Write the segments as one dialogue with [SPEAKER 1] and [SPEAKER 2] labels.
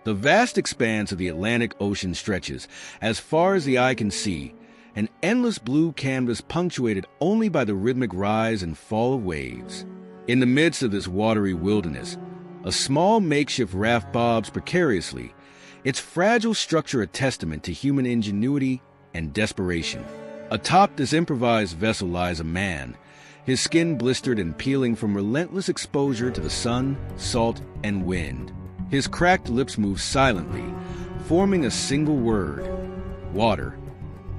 [SPEAKER 1] The vast expanse of the Atlantic Ocean stretches as far as the eye can see, an endless blue canvas punctuated only by the rhythmic rise and fall of waves. In the midst of this watery wilderness, a small makeshift raft bobs precariously, its fragile structure a testament to human ingenuity and desperation. Atop this improvised vessel lies a man, his skin blistered and peeling from relentless exposure to the sun, salt, and wind. His cracked lips move silently, forming a single word: water.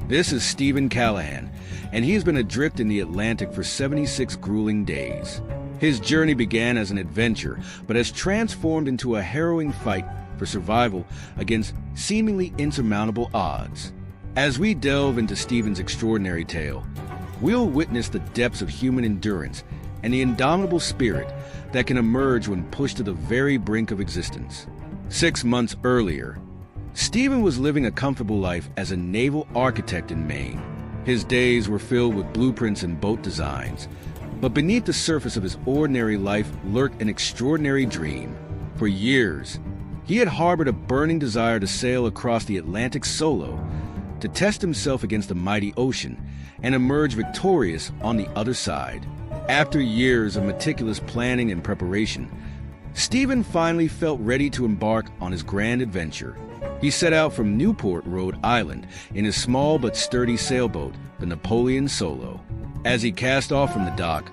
[SPEAKER 1] This is Stephen Callahan, and he has been adrift in the Atlantic for 76 grueling days. His journey began as an adventure, but has transformed into a harrowing fight for survival against seemingly insurmountable odds. As we delve into Stephen's extraordinary tale, we'll witness the depths of human endurance and the indomitable spirit that can emerge when pushed to the very brink of existence. 6 months earlier, Stephen was living a comfortable life as a naval architect in Maine. His days were filled with blueprints and boat designs, but beneath the surface of his ordinary life lurked an extraordinary dream. For years, he had harbored a burning desire to sail across the Atlantic solo, to test himself against the mighty ocean and emerge victorious on the other side. After years of meticulous planning and preparation, Stephen finally felt ready to embark on his grand adventure. He set out from Newport, Rhode Island, in his small but sturdy sailboat, the Napoleon Solo. As he cast off from the dock,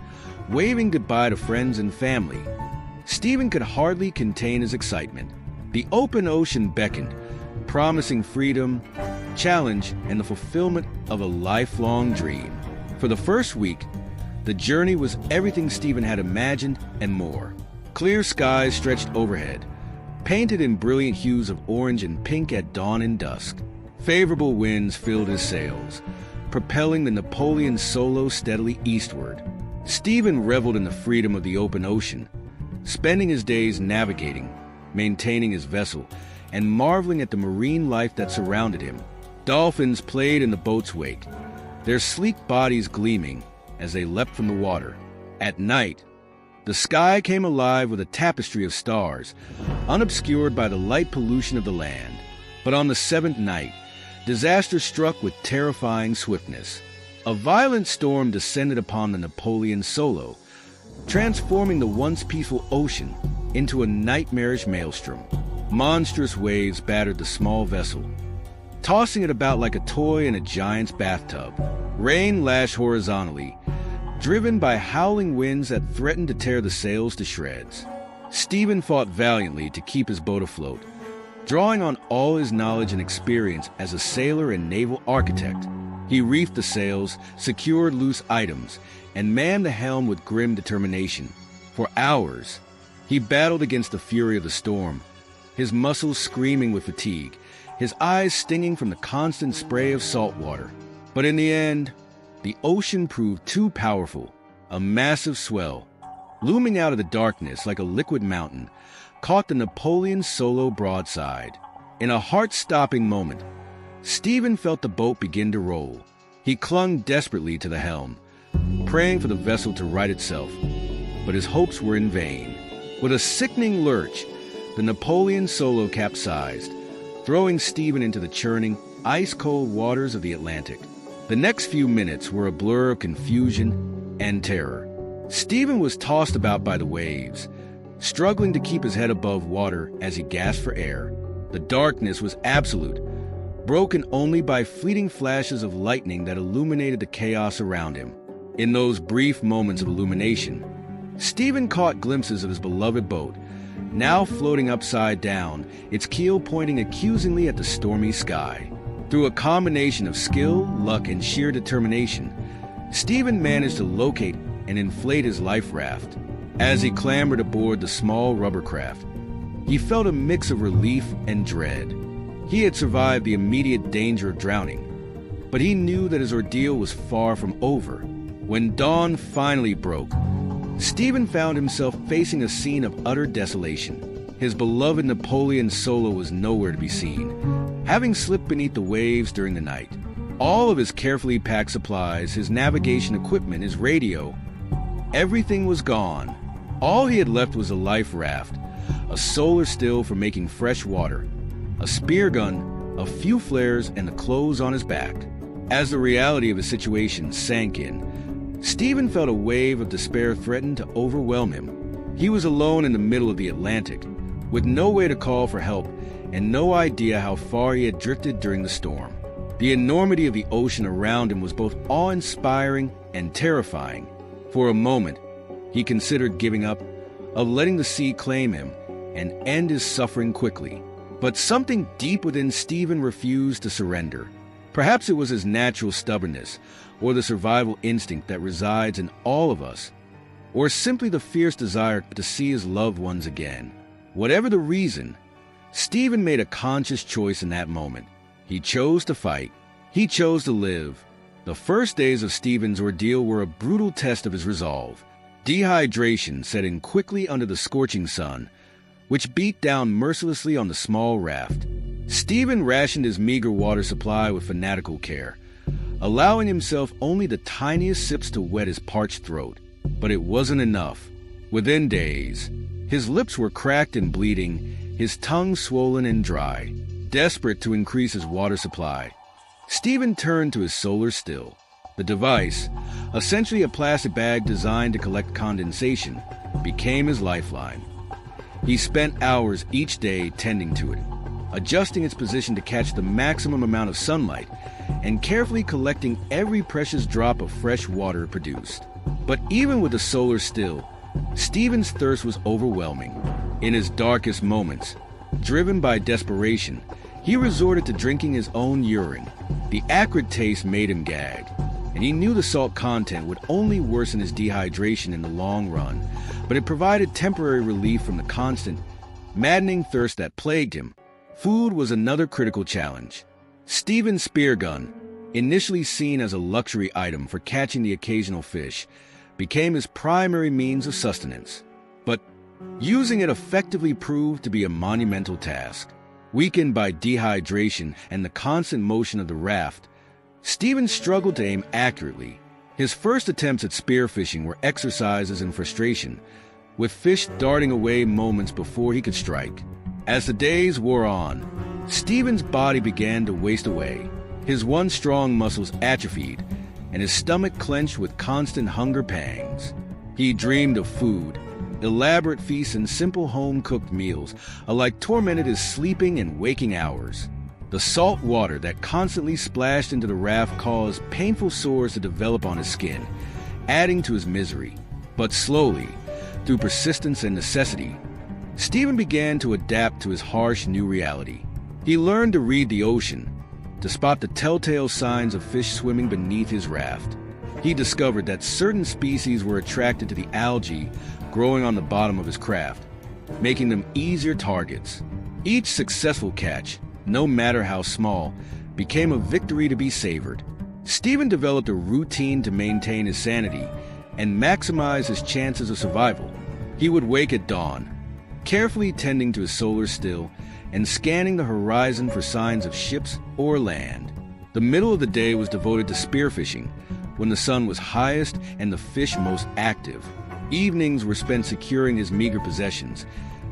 [SPEAKER 1] waving goodbye to friends and family, Stephen could hardly contain his excitement. The open ocean beckoned, promising freedom, challenge, and the fulfillment of a lifelong dream. For the first week, the journey was everything Stephen had imagined and more. Clear skies stretched overhead, painted in brilliant hues of orange and pink at dawn and dusk. Favorable winds filled his sails, propelling the Napoleon Solo steadily eastward. Stephen reveled in the freedom of the open ocean, spending his days navigating, maintaining his vessel, and marveling at the marine life that surrounded him. Dolphins played in the boat's wake, their sleek bodies gleaming as they leapt from the water. At night, the sky came alive with a tapestry of stars, unobscured by the light pollution of the land. But on the seventh night, disaster struck with terrifying swiftness. A violent storm descended upon the Napoleon Solo, transforming the once peaceful ocean into a nightmarish maelstrom. Monstrous waves battered the small vessel, tossing it about like a toy in a giant's bathtub. Rain lashed horizontally, driven by howling winds that threatened to tear the sails to shreds. Stephen fought valiantly to keep his boat afloat, drawing on all his knowledge and experience as a sailor and naval architect. He reefed the sails, secured loose items, and manned the helm with grim determination. For hours, he battled against the fury of the storm, his muscles screaming with fatigue, his eyes stinging from the constant spray of salt water. But in the end, the ocean proved too powerful. A massive swell, looming out of the darkness like a liquid mountain, caught the Napoleon Solo broadside. In a heart-stopping moment, Stephen felt the boat begin to roll. He clung desperately to the helm, praying for the vessel to right itself, but his hopes were in vain. With a sickening lurch, the Napoleon Solo capsized, throwing Stephen into the churning, ice-cold waters of the Atlantic. The next few minutes were a blur of confusion and terror. Stephen was tossed about by the waves, struggling to keep his head above water as he gasped for air. The darkness was absolute, broken only by fleeting flashes of lightning that illuminated the chaos around him. In those brief moments of illumination, Stephen caught glimpses of his beloved boat, now floating upside down, its keel pointing accusingly at the stormy sky. Through a combination of skill, luck, and sheer determination, Stephen managed to locate and inflate his life raft. As he clambered aboard the small rubber craft, he felt a mix of relief and dread. He had survived the immediate danger of drowning, but he knew that his ordeal was far from over. When dawn finally broke, Stephen found himself facing a scene of utter desolation. His beloved Napoleon Solo was nowhere to be seen, having slipped beneath the waves during the night. All of his carefully packed supplies, his navigation equipment, his radio, everything was gone. All he had left was a life raft, a solar still for making fresh water, a spear gun, a few flares, and the clothes on his back. As the reality of his situation sank in, Stephen felt a wave of despair threaten to overwhelm him. He was alone in the middle of the Atlantic, with no way to call for help and no idea how far he had drifted during the storm. The enormity of the ocean around him was both awe-inspiring and terrifying. For a moment, he considered giving up, of letting the sea claim him and end his suffering quickly. But something deep within Stephen refused to surrender. Perhaps it was his natural stubbornness, or the survival instinct that resides in all of us, or simply the fierce desire to see his loved ones again. Whatever the reason, Stephen made a conscious choice in that moment. He chose to fight. He chose to live. The first days of Stephen's ordeal were a brutal test of his resolve. Dehydration set in quickly under the scorching sun, which beat down mercilessly on the small raft. Stephen rationed his meager water supply with fanatical care, allowing himself only the tiniest sips to wet his parched throat. But it wasn't enough. Within days, his lips were cracked and bleeding, his tongue swollen and dry. Desperate to increase his water supply, Stephen turned to his solar still. The device, essentially a plastic bag designed to collect condensation, became his lifeline. He spent hours each day tending to it, adjusting its position to catch the maximum amount of sunlight and carefully collecting every precious drop of fresh water it produced. But even with the solar still, Stephen's thirst was overwhelming. In his darkest moments, driven by desperation, he resorted to drinking his own urine. The acrid taste made him gag, and he knew the salt content would only worsen his dehydration in the long run, but it provided temporary relief from the constant, maddening thirst that plagued him. Food was another critical challenge. Stephen's spear gun, initially seen as a luxury item for catching the occasional fish, became his primary means of sustenance. But using it effectively proved to be a monumental task. Weakened by dehydration and the constant motion of the raft, Stephen struggled to aim accurately. His first attempts at spearfishing were exercises in frustration, with fish darting away moments before he could strike. As the days wore on, Stephen's body began to waste away. His once strong muscles atrophied, and his stomach clenched with constant hunger pangs. He dreamed of food. Elaborate feasts and simple home-cooked meals alike tormented his sleeping and waking hours. The salt water that constantly splashed into the raft caused painful sores to develop on his skin, adding to his misery. But slowly, through persistence and necessity, Stephen began to adapt to his harsh new reality. He learned to read the ocean, to spot the telltale signs of fish swimming beneath his raft. He discovered that certain species were attracted to the algae growing on the bottom of his craft, making them easier targets. Each successful catch, no matter how small, became a victory to be savored. Stephen developed a routine to maintain his sanity and maximize his chances of survival. He would wake at dawn, carefully tending to his solar still and scanning the horizon for signs of ships or land. The middle of the day was devoted to spearfishing, when the sun was highest and the fish most active. Evenings were spent securing his meager possessions,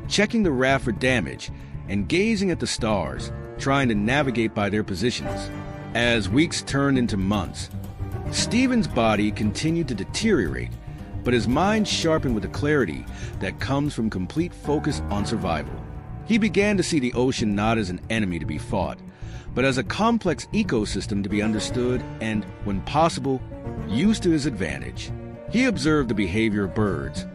[SPEAKER 1] checking the raft for damage, and gazing at the stars, trying to navigate by their positions. As weeks turned into months, Stephen's body continued to deteriorate, but his mind sharpened with a clarity that comes from complete focus on survival. He began to see the ocean not as an enemy to be fought, but as a complex ecosystem to be understood and, when possible, used to his advantage. He observed the behavior of birds,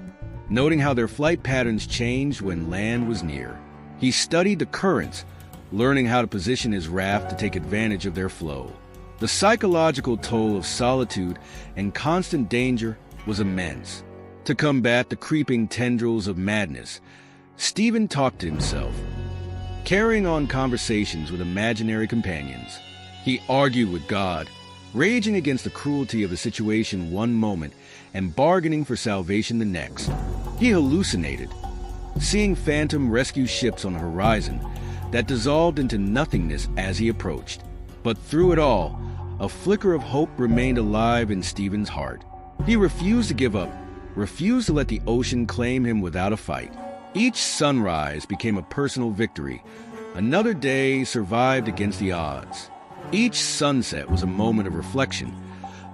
[SPEAKER 1] noting how their flight patterns changed when land was near. He studied the currents, learning how to position his raft to take advantage of their flow. The psychological toll of solitude and constant danger was immense. To combat the creeping tendrils of madness, Stephen talked to himself, carrying on conversations with imaginary companions. He argued with God, raging against the cruelty of the situation one moment and bargaining for salvation the next. He hallucinated, seeing phantom rescue ships on the horizon that dissolved into nothingness as he approached. But through it all, a flicker of hope remained alive in Stephen's heart. He refused to give up, refused to let the ocean claim him without a fight. Each sunrise became a personal victory. Another day survived against the odds. Each sunset was a moment of reflection,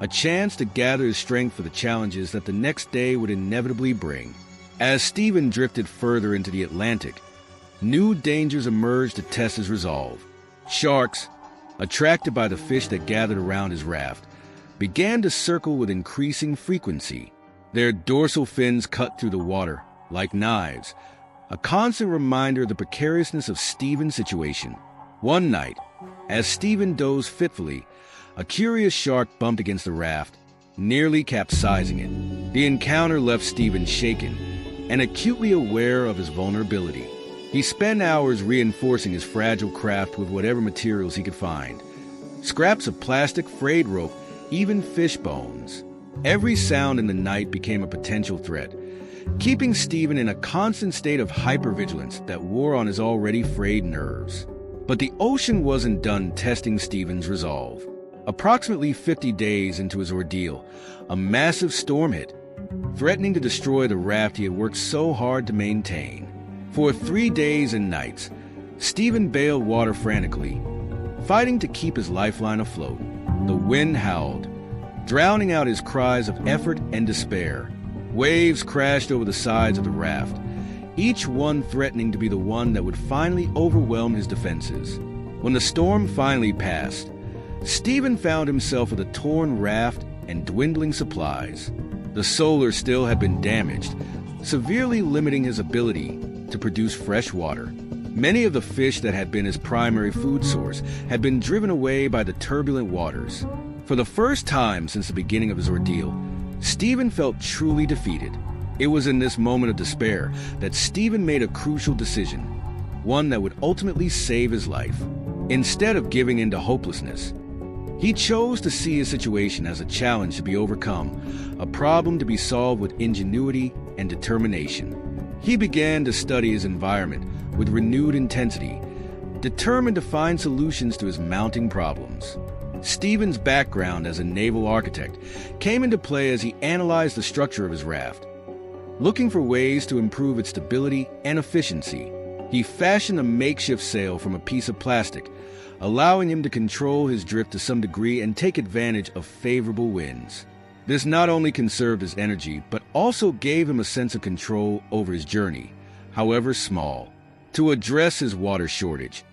[SPEAKER 1] a chance to gather his strength for the challenges that the next day would inevitably bring. As Stephen drifted further into the Atlantic, new dangers emerged to test his resolve. Sharks, attracted by the fish that gathered around his raft, began to circle with increasing frequency. Their dorsal fins cut through the water like knives, a constant reminder of the precariousness of Stephen's situation. One night, as Stephen dozed fitfully, a curious shark bumped against the raft, nearly capsizing it. The encounter left Stephen shaken and acutely aware of his vulnerability. He spent hours reinforcing his fragile craft with whatever materials he could find. Scraps of plastic, frayed rope, even fish bones. Every sound in the night became a potential threat, keeping Stephen in a constant state of hypervigilance that wore on his already frayed nerves. But the ocean wasn't done testing Stephen's resolve. Approximately 50 days into his ordeal, a massive storm hit, threatening to destroy the raft he had worked so hard to maintain. For 3 days and nights, Stephen bailed water frantically, fighting to keep his lifeline afloat. The wind howled, drowning out his cries of effort and despair. Waves crashed over the sides of the raft, each one threatening to be the one that would finally overwhelm his defenses. When the storm finally passed, Stephen found himself with a torn raft and dwindling supplies. The solar still had been damaged, severely limiting his ability to produce fresh water. Many of the fish that had been his primary food source had been driven away by the turbulent waters. For the first time since the beginning of his ordeal, Stephen felt truly defeated. It was in this moment of despair that Stephen made a crucial decision, one that would ultimately save his life. Instead of giving in to hopelessness, he chose to see his situation as a challenge to be overcome, a problem to be solved with ingenuity and determination. He began to study his environment with renewed intensity, determined to find solutions to his mounting problems. Stephen's background as a naval architect came into play as he analyzed the structure of his raft. Looking for ways to improve its stability and efficiency, he fashioned a makeshift sail from a piece of plastic, allowing him to control his drift to some degree and take advantage of favorable winds. This not only conserved his energy, but also gave him a sense of control over his journey, however small. To address his water shortage,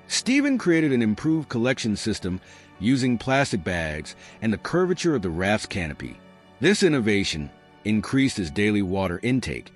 [SPEAKER 1] Stephen created an improved collection system using plastic bags and the curvature of the raft's canopy. This innovation increased his daily water intake,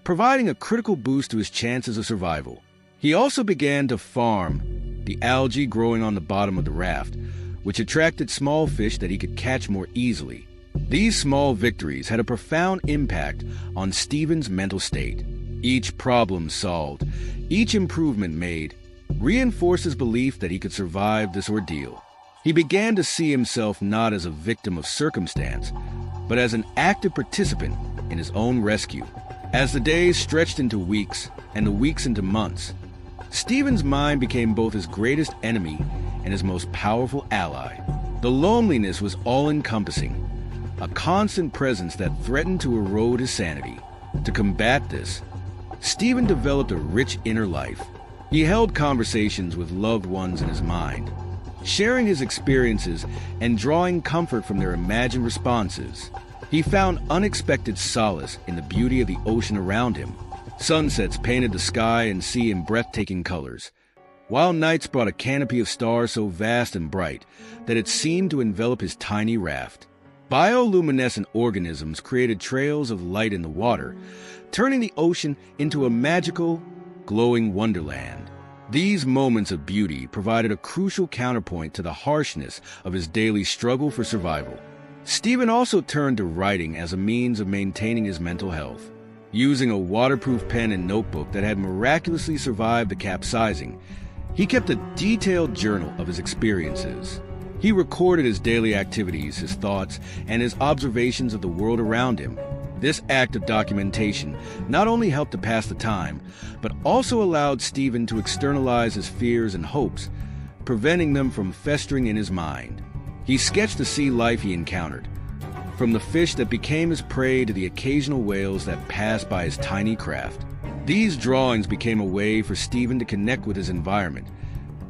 [SPEAKER 1] providing a critical boost to his chances of survival. He also began to farm the algae growing on the bottom of the raft, which attracted small fish that he could catch more easily. These small victories had a profound impact on Stephen's mental state. Each problem solved, each improvement made, reinforced his belief that he could survive this ordeal. He began to see himself not as a victim of circumstance, but as an active participant in his own rescue. As the days stretched into weeks and the weeks into months, Stephen's mind became both his greatest enemy and his most powerful ally. The loneliness was all-encompassing, a constant presence that threatened to erode his sanity. To combat this, Stephen developed a rich inner life. He held conversations with loved ones in his mind, sharing his experiences and drawing comfort from their imagined responses. He found unexpected solace in the beauty of the ocean around him. Sunsets painted the sky and sea in breathtaking colors, while nights brought a canopy of stars so vast and bright that it seemed to envelop his tiny raft. Bioluminescent organisms created trails of light in the water, turning the ocean into a magical, glowing wonderland. These moments of beauty provided a crucial counterpoint to the harshness of his daily struggle for survival. Stephen also turned to writing as a means of maintaining his mental health. Using a waterproof pen and notebook that had miraculously survived the capsizing, he kept a detailed journal of his experiences. He recorded his daily activities, his thoughts, and his observations of the world around him. This act of documentation not only helped to pass the time, but also allowed Stephen to externalize his fears and hopes, preventing them from festering in his mind. He sketched the sea life he encountered, from the fish that became his prey to the occasional whales that passed by his tiny craft. These drawings became a way for Stephen to connect with his environment,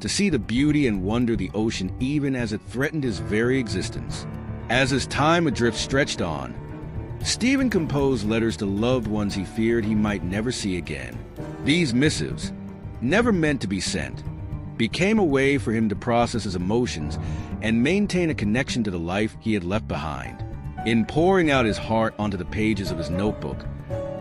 [SPEAKER 1] to see the beauty and wonder of the ocean even as it threatened his very existence. As his time adrift stretched on, Stephen composed letters to loved ones he feared he might never see again. These missives, never meant to be sent, became a way for him to process his emotions and maintain a connection to the life he had left behind. In pouring out his heart onto the pages of his notebook,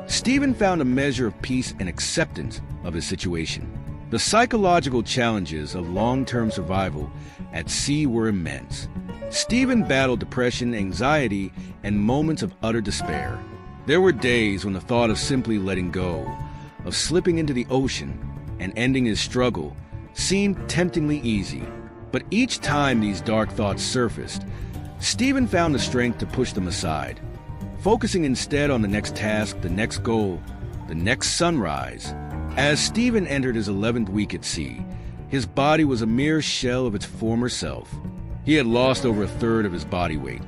[SPEAKER 1] Stephen found a measure of peace and acceptance of his situation. The psychological challenges of long-term survival at sea were immense. Stephen battled depression, anxiety, and moments of utter despair. There were days when the thought of simply letting go, of slipping into the ocean, and ending his struggle seemed temptingly easy. But each time these dark thoughts surfaced, Stephen found the strength to push them aside, focusing instead on the next task, the next goal, the next sunrise. As Stephen entered his 11th week at sea, his body was a mere shell of its former self. He had lost over a third of his body weight.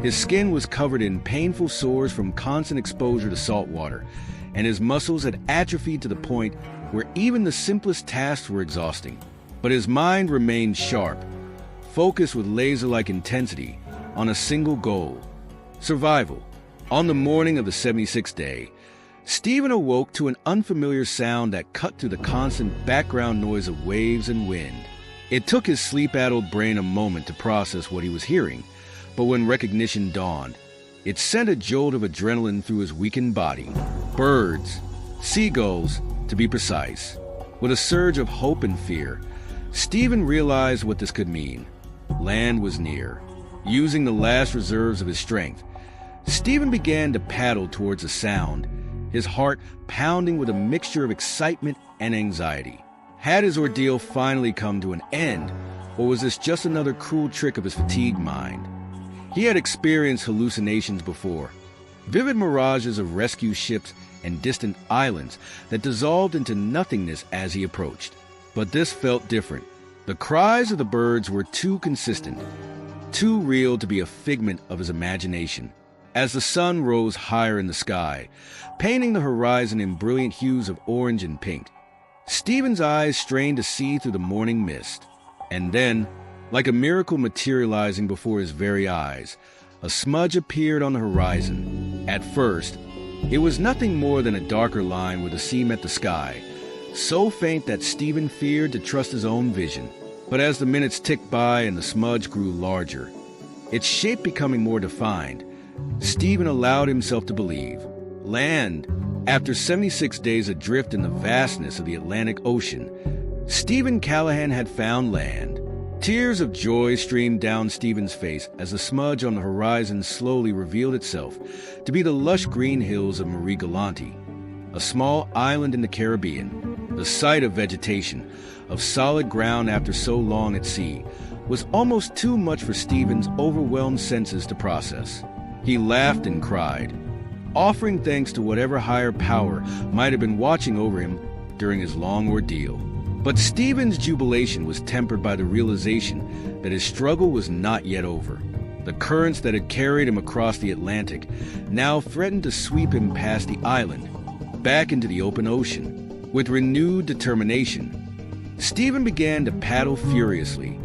[SPEAKER 1] His skin was covered in painful sores from constant exposure to salt water, and his muscles had atrophied to the point where even the simplest tasks were exhausting. But his mind remained sharp, focused with laser-like intensity on a single goal: survival. On the morning of the 76th day, Stephen awoke to an unfamiliar sound that cut through the constant background noise of waves and wind. It took his sleep-addled brain a moment to process what he was hearing, but when recognition dawned, it sent a jolt of adrenaline through his weakened body. Birds, seagulls, to be precise. With a surge of hope and fear, Stephen realized what this could mean. Land was near. Using the last reserves of his strength, Stephen began to paddle towards the sound, his heart pounding with a mixture of excitement and anxiety. Had his ordeal finally come to an end, or was this just another cruel trick of his fatigued mind? He had experienced hallucinations before, vivid mirages of rescue ships and distant islands that dissolved into nothingness as he approached. But this felt different. The cries of the birds were too consistent, too real to be a figment of his imagination. As the sun rose higher in the sky, painting the horizon in brilliant hues of orange and pink, Stephen's eyes strained to see through the morning mist. And then, like a miracle materializing before his very eyes, a smudge appeared on the horizon. At first, it was nothing more than a darker line where the sea met the sky, so faint that Stephen feared to trust his own vision. But as the minutes ticked by and the smudge grew larger, its shape becoming more defined, Stephen allowed himself to believe. Land. After 76 days adrift in the vastness of the Atlantic Ocean, Stephen Callahan had found land. Tears of joy streamed down Stephen's face as the smudge on the horizon slowly revealed itself to be the lush green hills of Marie Galante, a small island in the Caribbean. The sight of vegetation, of solid ground after so long at sea, was almost too much for Stephen's overwhelmed senses to process. He laughed and cried, offering thanks to whatever higher power might have been watching over him during his long ordeal. But Stephen's jubilation was tempered by the realization that his struggle was not yet over. The currents that had carried him across the Atlantic now threatened to sweep him past the island, back into the open ocean. With renewed determination, Stephen began to paddle furiously,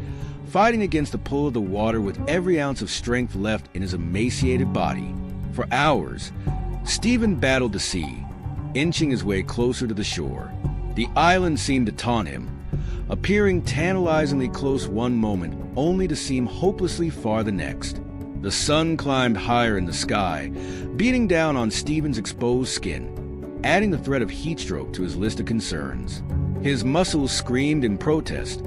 [SPEAKER 1] fighting against the pull of the water with every ounce of strength left in his emaciated body. For hours, Stephen battled the sea, inching his way closer to the shore. The island seemed to taunt him, appearing tantalizingly close one moment only to seem hopelessly far the next. The sun climbed higher in the sky, beating down on Stephen's exposed skin, adding the threat of heat stroke to his list of concerns. His muscles screamed in protest,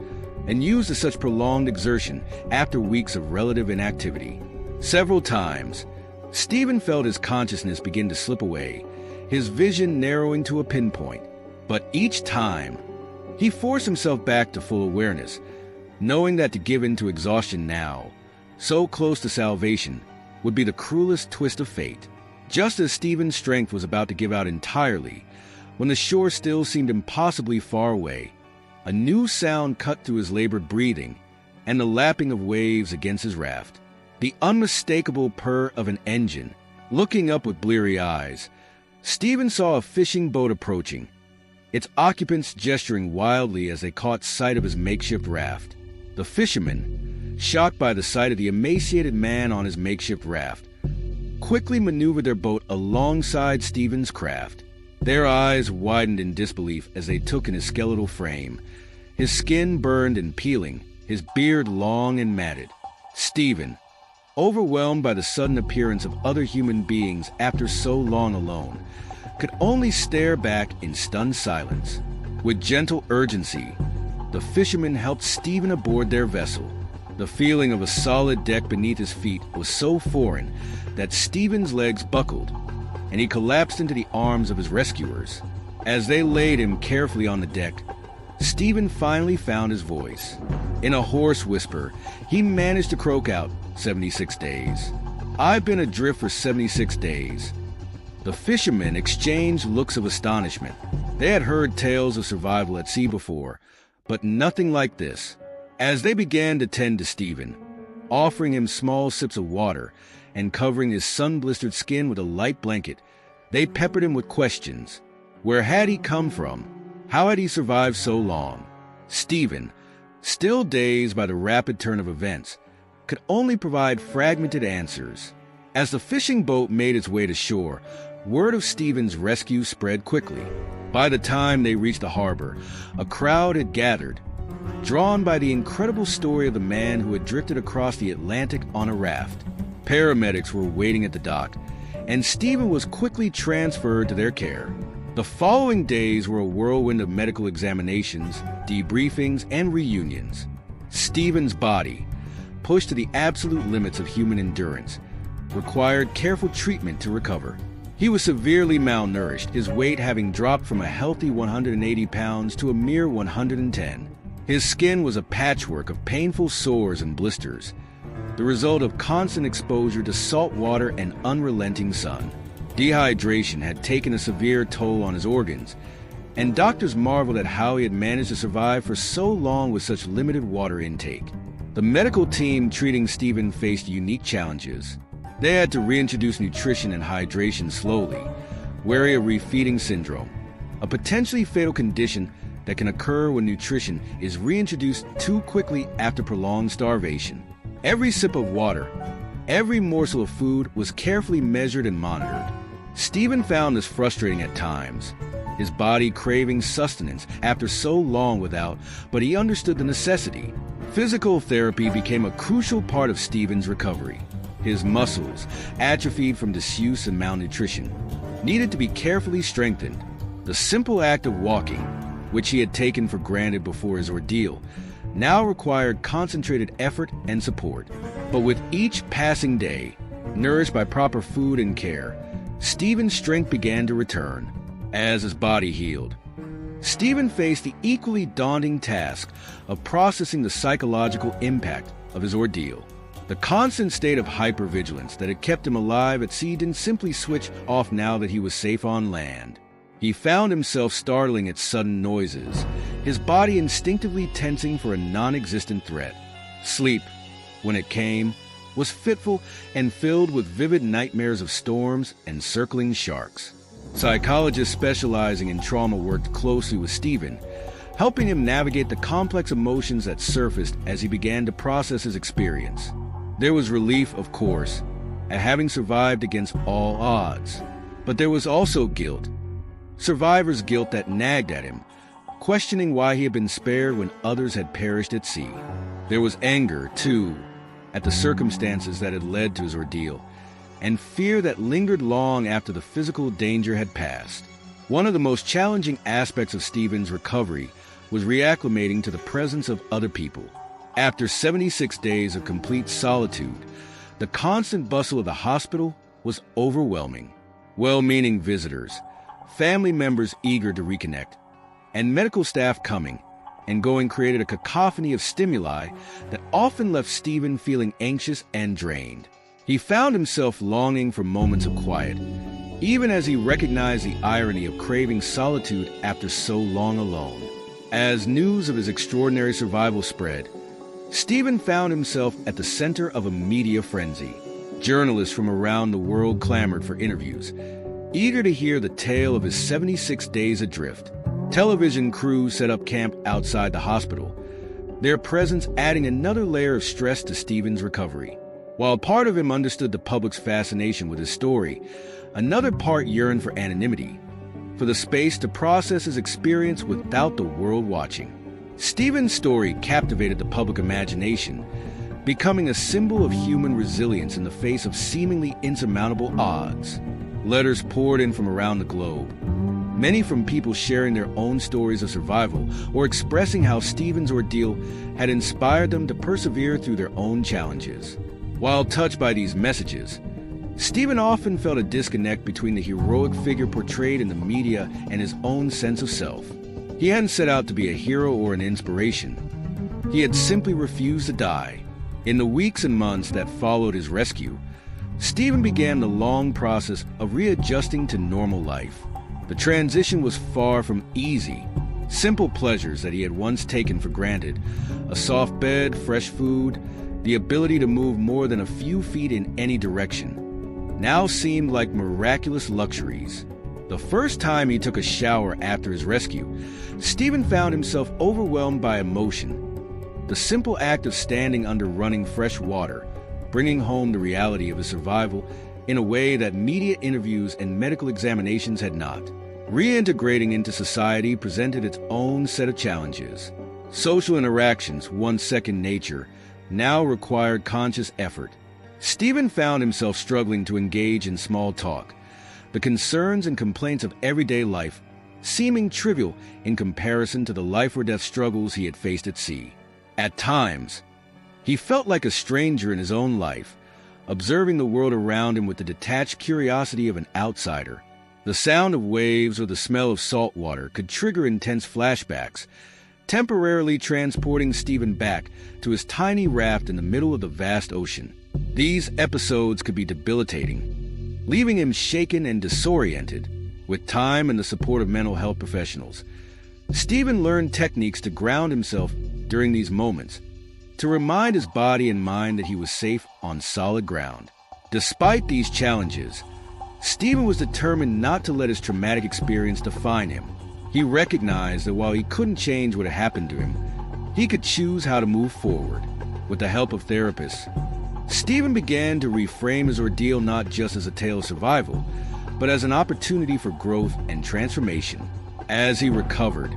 [SPEAKER 1] and used to such prolonged exertion after weeks of relative inactivity. Several times, Stephen felt his consciousness begin to slip away, his vision narrowing to a pinpoint. But each time, he forced himself back to full awareness, knowing that to give in to exhaustion now, so close to salvation, would be the cruelest twist of fate. Just as Stephen's strength was about to give out entirely, when the shore still seemed impossibly far away, a new sound cut through his labored breathing and the lapping of waves against his raft. The unmistakable purr of an engine. Looking up with bleary eyes, Stephen saw a fishing boat approaching, its occupants gesturing wildly as they caught sight of his makeshift raft. The fishermen, shocked by the sight of the emaciated man on his makeshift raft, quickly maneuvered their boat alongside Stephen's craft. Their eyes widened in disbelief as they took in his skeletal frame, his skin burned and peeling, his beard long and matted. Stephen, overwhelmed by the sudden appearance of other human beings after so long alone, could only stare back in stunned silence. With gentle urgency, the fishermen helped Stephen aboard their vessel. The feeling of a solid deck beneath his feet was so foreign that Stephen's legs buckled, and he collapsed into the arms of his rescuers. As they laid him carefully on the deck, Stephen finally found his voice. In a hoarse whisper, he managed to croak out, 76 days. I've been adrift for 76 days. The fishermen exchanged looks of astonishment. They had heard tales of survival at sea before, but nothing like this. As they began to tend to Stephen, offering him small sips of water and covering his sun-blistered skin with a light blanket, they peppered him with questions. Where had he come from? How had he survived so long? Stephen, still dazed by the rapid turn of events, could only provide fragmented answers. As the fishing boat made its way to shore, word of Stephen's rescue spread quickly. By the time they reached the harbor, a crowd had gathered, drawn by the incredible story of the man who had drifted across the Atlantic on a raft. Paramedics were waiting at the dock, and Stephen was quickly transferred to their care. The following days were a whirlwind of medical examinations, debriefings, and reunions. Stephen's body, pushed to the absolute limits of human endurance, required careful treatment to recover. He was severely malnourished, his weight having dropped from a healthy 180 pounds to a mere 110. His skin was a patchwork of painful sores and blisters, the result of constant exposure to salt water and unrelenting sun. Dehydration had taken a severe toll on his organs, and doctors marveled at how he had managed to survive for so long with such limited water intake. The medical team treating Stephen faced unique challenges. They had to reintroduce nutrition and hydration slowly, wary of refeeding syndrome, a potentially fatal condition that can occur when nutrition is reintroduced too quickly after prolonged starvation. Every sip of water, every morsel of food was carefully measured and monitored. Stephen found this frustrating at times, his body craving sustenance after so long without, but he understood the necessity. Physical therapy became a crucial part of Stephen's recovery. His muscles, atrophied from disuse and malnutrition, needed to be carefully strengthened. The simple act of walking, which he had taken for granted before his ordeal, now required concentrated effort and support. But with each passing day, nourished by proper food and care, Stephen's strength began to return. As his body healed, Stephen faced the equally daunting task of processing the psychological impact of his ordeal. The constant state of hypervigilance that had kept him alive at sea didn't simply switch off now that he was safe on land. He found himself startling at sudden noises, his body instinctively tensing for a non-existent threat. Sleep, when it came, was fitful and filled with vivid nightmares of storms and circling sharks. Psychologists specializing in trauma worked closely with Stephen, helping him navigate the complex emotions that surfaced as he began to process his experience. There was relief, of course, at having survived against all odds, but there was also guilt. Survivor's guilt that nagged at him, questioning why he had been spared when others had perished at sea. There was anger, too, at the circumstances that had led to his ordeal, and fear that lingered long after the physical danger had passed. One of the most challenging aspects of Stephen's recovery was reacclimating to the presence of other people. After 76 days of complete solitude, the constant bustle of the hospital was overwhelming. Well-meaning visitors, family members eager to reconnect, and medical staff coming and going created a cacophony of stimuli that often left Stephen feeling anxious and drained. He found himself longing for moments of quiet, even as he recognized the irony of craving solitude after so long alone. As news of his extraordinary survival spread, Stephen found himself at the center of a media frenzy. Journalists from around the world clamored for interviews, Eager to hear the tale of his 76 days adrift, television crews set up camp outside the hospital, their presence adding another layer of stress to Stephen's recovery. While part of him understood the public's fascination with his story, another part yearned for anonymity, for the space to process his experience without the world watching. Stephen's story captivated the public imagination, becoming a symbol of human resilience in the face of seemingly insurmountable odds. Letters poured in from around the globe, many from people sharing their own stories of survival or expressing how Stephen's ordeal had inspired them to persevere through their own challenges. While touched by these messages, Stephen often felt a disconnect between the heroic figure portrayed in the media and his own sense of self. He hadn't set out to be a hero or an inspiration. He had simply refused to die. In the weeks and months that followed his rescue, Stephen began the long process of readjusting to normal life. The transition was far from easy. Simple pleasures that he had once taken for granted, a soft bed, fresh food, the ability to move more than a few feet in any direction, now seemed like miraculous luxuries. The first time he took a shower after his rescue, Stephen found himself overwhelmed by emotion. The simple act of standing under running fresh water, bringing home the reality of his survival in a way that media interviews and medical examinations had not. Reintegrating into society presented its own set of challenges. Social interactions, once second nature, now required conscious effort. Stephen found himself struggling to engage in small talk, the concerns and complaints of everyday life seeming trivial in comparison to the life-or-death struggles he had faced at sea. At times, he felt like a stranger in his own life, observing the world around him with the detached curiosity of an outsider. The sound of waves or the smell of salt water could trigger intense flashbacks, temporarily transporting Stephen back to his tiny raft in the middle of the vast ocean. These episodes could be debilitating, leaving him shaken and disoriented. With time and the support of mental health professionals, Stephen learned techniques to ground himself during these moments, to remind his body and mind that he was safe on solid ground. Despite these challenges, Stephen was determined not to let his traumatic experience define him. He recognized that while he couldn't change what had happened to him, he could choose how to move forward. With the help of therapists, Stephen began to reframe his ordeal not just as a tale of survival, but as an opportunity for growth and transformation. As he recovered,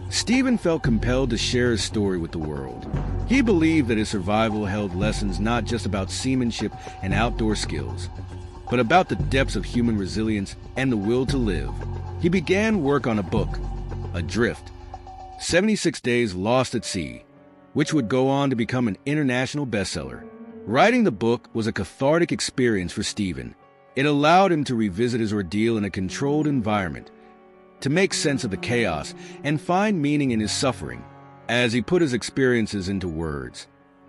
[SPEAKER 1] Stephen felt compelled to share his story with the world. He believed that his survival held lessons not just about seamanship and outdoor skills, but about the depths of human resilience and the will to live. He began work on a book, Adrift, 76 Days Lost at Sea, which would go on to become an international bestseller. Writing the book was a cathartic experience for Stephen. It allowed him to revisit his ordeal in a controlled environment, to make sense of the chaos and find meaning in his suffering. As he put his experiences into words,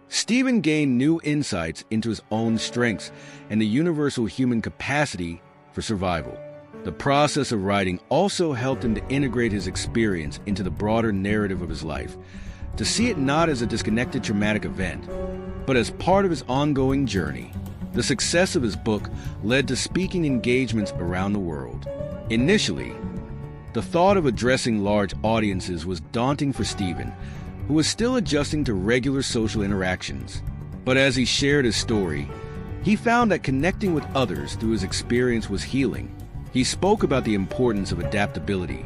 [SPEAKER 1] Stephen gained new insights into his own strengths and the universal human capacity for survival. The process of writing also helped him to integrate his experience into the broader narrative of his life, to see it not as a disconnected traumatic event, but as part of his ongoing journey. The success of his book led to speaking engagements around the world. Initially, the thought of addressing large audiences was daunting for Stephen, who was still adjusting to regular social interactions. But as he shared his story, he found that connecting with others through his experience was healing. He spoke about the importance of adaptability,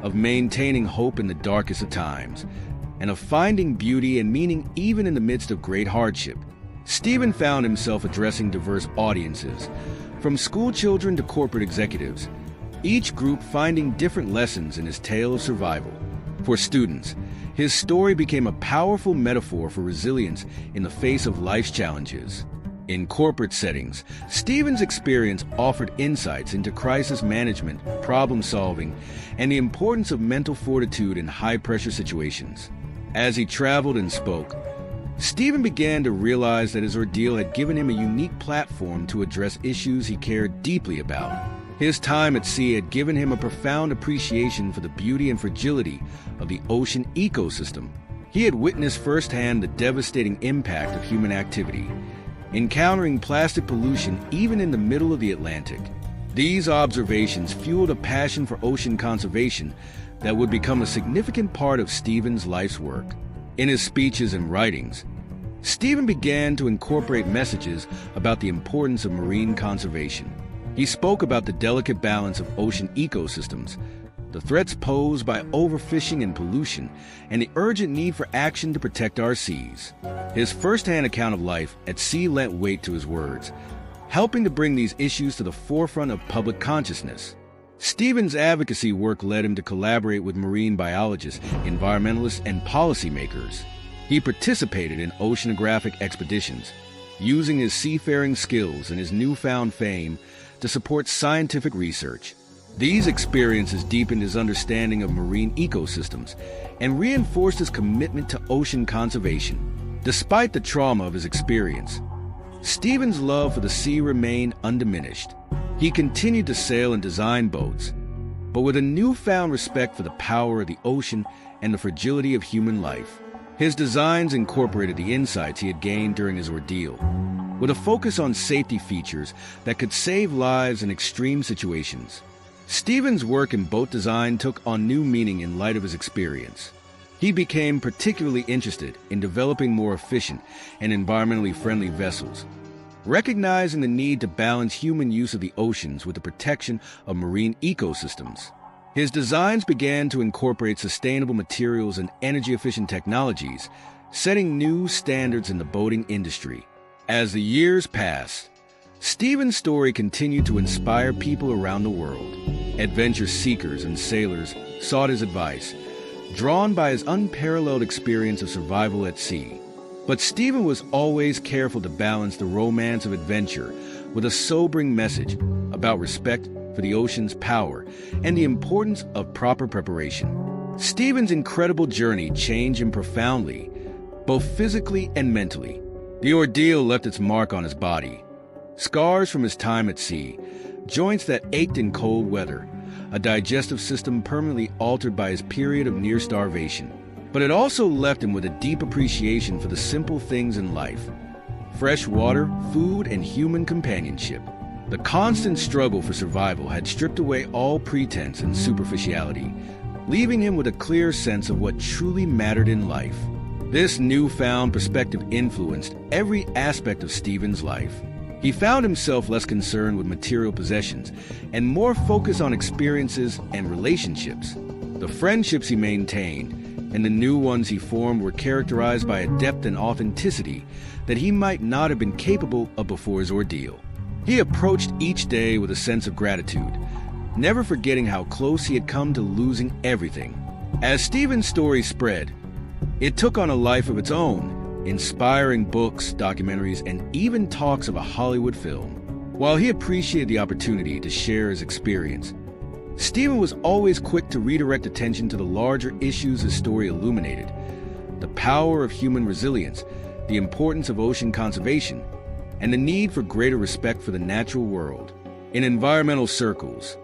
[SPEAKER 1] of maintaining hope in the darkest of times, and of finding beauty and meaning even in the midst of great hardship. Stephen found himself addressing diverse audiences, from school children to corporate executives, each group finding different lessons in his tale of survival. For students, his story became a powerful metaphor for resilience in the face of life's challenges. In corporate settings, Stephen's experience offered insights into crisis management, problem solving, and the importance of mental fortitude in high-pressure situations. As he traveled and spoke, Stephen began to realize that his ordeal had given him a unique platform to address issues he cared deeply about. His time at sea had given him a profound appreciation for the beauty and fragility of the ocean ecosystem. He had witnessed firsthand the devastating impact of human activity, encountering plastic pollution even in the middle of the Atlantic. These observations fueled a passion for ocean conservation that would become a significant part of Stephen's life's work. In his speeches and writings, Stephen began to incorporate messages about the importance of marine conservation. He spoke about the delicate balance of ocean ecosystems, the threats posed by overfishing and pollution, and the urgent need for action to protect our seas. His first-hand account of life at sea lent weight to his words, helping to bring these issues to the forefront of public consciousness. Stephen's advocacy work led him to collaborate with marine biologists, environmentalists, and policymakers. He participated in oceanographic expeditions, using his seafaring skills and his newfound fame to support scientific research. These experiences deepened his understanding of marine ecosystems and reinforced his commitment to ocean conservation. Despite the trauma of his experience, Stephen's love for the sea remained undiminished. He continued to sail and design boats, but with a newfound respect for the power of the ocean and the fragility of human life. His designs incorporated the insights he had gained during his ordeal, with a focus on safety features that could save lives in extreme situations. Stephen's work in boat design took on new meaning in light of his experience. He became particularly interested in developing more efficient and environmentally friendly vessels, recognizing the need to balance human use of the oceans with the protection of marine ecosystems. His designs began to incorporate sustainable materials and energy-efficient technologies, setting new standards in the boating industry. As the years passed, Stephen's story continued to inspire people around the world. Adventure seekers and sailors sought his advice, drawn by his unparalleled experience of survival at sea. But Stephen was always careful to balance the romance of adventure with a sobering message about respect for the ocean's power and the importance of proper preparation. Stephen's incredible journey changed him profoundly, both physically and mentally. The ordeal left its mark on his body. Scars from his time at sea, joints that ached in cold weather, a digestive system permanently altered by his period of near starvation. But it also left him with a deep appreciation for the simple things in life: fresh water, food, and human companionship. The constant struggle for survival had stripped away all pretense and superficiality, leaving him with a clear sense of what truly mattered in life. This newfound perspective influenced every aspect of Stephen's life. He found himself less concerned with material possessions and more focused on experiences and relationships. The friendships he maintained and the new ones he formed were characterized by a depth and authenticity that he might not have been capable of before his ordeal. He approached each day with a sense of gratitude, never forgetting how close he had come to losing everything. As Stephen's story spread, it took on a life of its own, inspiring books, documentaries, and even talks of a Hollywood film. While he appreciated the opportunity to share his experience, Stephen was always quick to redirect attention to the larger issues his story illuminated: the power of human resilience, the importance of ocean conservation, and the need for greater respect for the natural world. In environmental circles,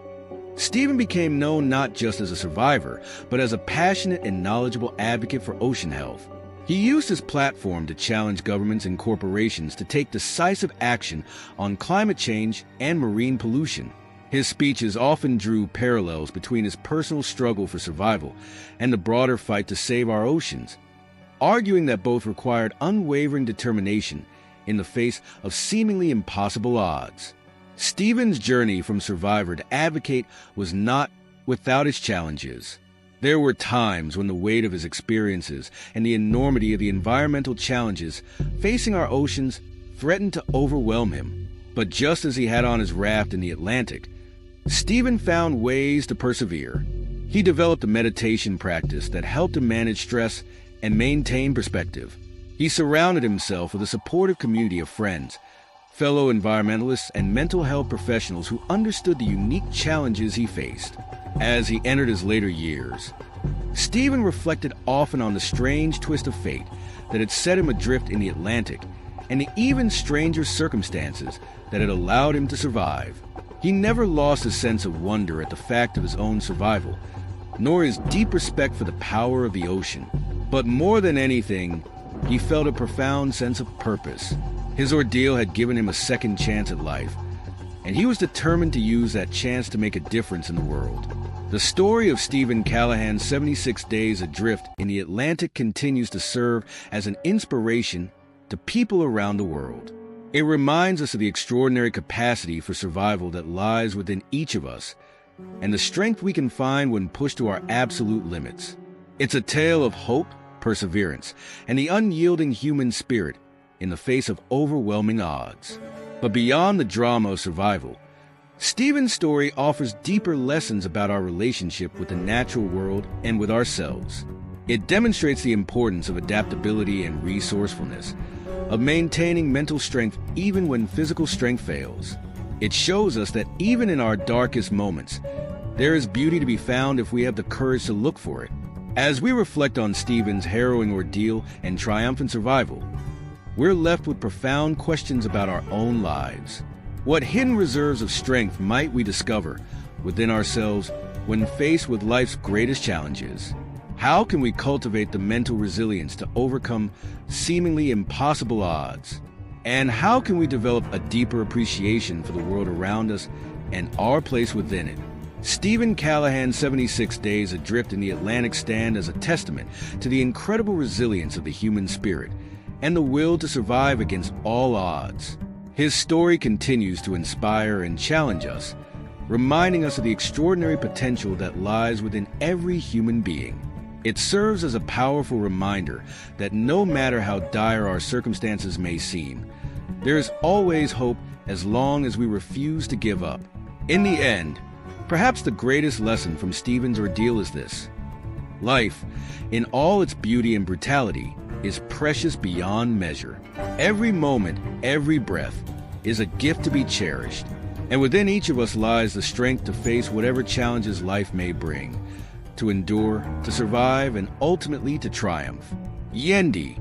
[SPEAKER 1] Stephen became known not just as a survivor, but as a passionate and knowledgeable advocate for ocean health. He used his platform to challenge governments and corporations to take decisive action on climate change and marine pollution. His speeches often drew parallels between his personal struggle for survival and the broader fight to save our oceans, arguing that both required unwavering determination in the face of seemingly impossible odds. Stephen's journey from survivor to advocate was not without its challenges. There were times when the weight of his experiences and the enormity of the environmental challenges facing our oceans threatened to overwhelm him. But just as he had on his raft in the Atlantic, Stephen found ways to persevere. He developed a meditation practice that helped him manage stress and maintain perspective. He surrounded himself with a supportive community of friends, fellow environmentalists, and mental health professionals who understood the unique challenges he faced. As he entered his later years, Stephen reflected often on the strange twist of fate that had set him adrift in the Atlantic and the even stranger circumstances that had allowed him to survive. He never lost a sense of wonder at the fact of his own survival, nor his deep respect for the power of the ocean. But more than anything, he felt a profound sense of purpose. His ordeal had given him a second chance at life, and he was determined to use that chance to make a difference in the world. The story of Stephen Callahan's 76 Days Adrift in the Atlantic continues to serve as an inspiration to people around the world. It reminds us of the extraordinary capacity for survival that lies within each of us, and the strength we can find when pushed to our absolute limits. It's a tale of hope, perseverance, and the unyielding human spirit in the face of overwhelming odds. But beyond the drama of survival, Stephen's story offers deeper lessons about our relationship with the natural world and with ourselves. It demonstrates the importance of adaptability and resourcefulness, of maintaining mental strength even when physical strength fails. It shows us that even in our darkest moments, there is beauty to be found if we have the courage to look for it. As we reflect on Stephen's harrowing ordeal and triumphant survival, we're left with profound questions about our own lives. What hidden reserves of strength might we discover within ourselves when faced with life's greatest challenges? How can we cultivate the mental resilience to overcome seemingly impossible odds? And how can we develop a deeper appreciation for the world around us and our place within it? Stephen Callahan's 76 Days Adrift in the Atlantic stand as a testament to the incredible resilience of the human spirit and the will to survive against all odds. His story continues to inspire and challenge us, reminding us of the extraordinary potential that lies within every human being. It serves as a powerful reminder that no matter how dire our circumstances may seem, there is always hope as long as we refuse to give up. In the end, perhaps the greatest lesson from Stephen's ordeal is this: life, in all its beauty and brutality, is precious beyond measure. Every moment, every breath, is a gift to be cherished, and within each of us lies the strength to face whatever challenges life may bring, to endure, to survive, and ultimately to triumph. Yendi,